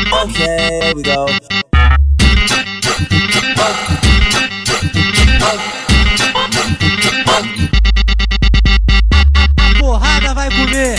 Okay, here we go. A porrada vai comer.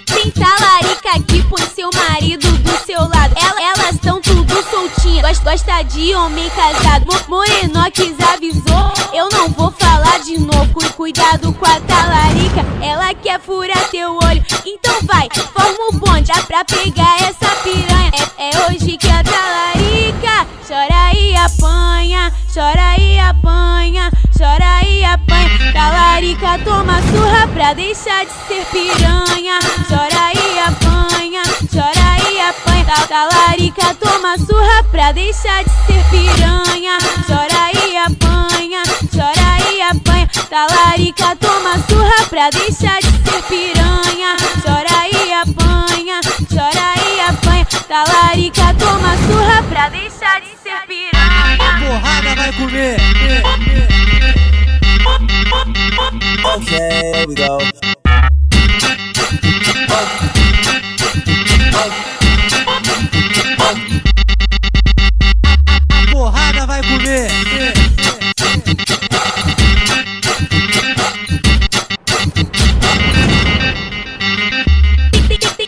Tem talarica que põe seu marido do seu lado. Elas tão tudo soltinhas, gosta de homem casado. Morenox avisou, eu não vou falar de novo. Cuidado com a talarica, ela quer furar teu olho. Então vai, forma o bonde pra pegar essa piranha. É hoje que a talarica chora e apanha, chora e apanha, chora e apanha. Talarica toma surra pra deixar de ser piranha. Chora e apanha, chora e apanha. Talarica toma surra pra deixar de ser piranha. Chora e apanha, chora e apanha. Talarica toma surra pra deixar de ser piranha. Chora e apanha, chora e apanha. Talarica toma surra pra deixar de ser piranha. A porrada vai comer. Okay, here we go. A porrada vai comer.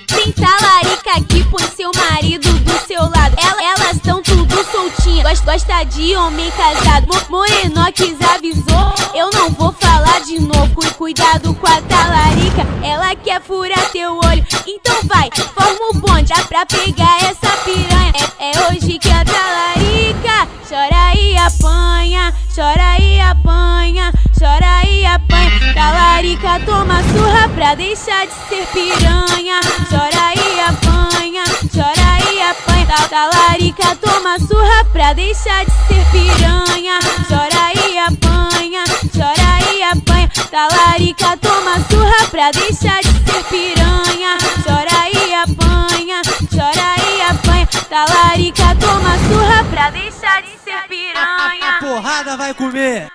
Tem talarica que põe seu marido do seu lado. Elas tão tudo soltinhas, gosta de homem casado. Morenox avisou, eu não vou falar de novo. Cuidado com a talarica, ela quer furar teu olho. Então vai, forma o bonde pra pegar essa piranha. É hoje que a talarica chora e apanha, chora e apanha, chora e apanha. Talarica toma surra pra deixar de ser piranha. Chora e apanha, chora e apanha. Talarica toma surra pra deixar de ser piranha. Chora e apanha, chora e apanha. Talarica toma surra pra deixar de ser piranha. Chora e apanha, chora e apanha. Talarica toma surra pra deixar de ser piranha. A porrada vai comer.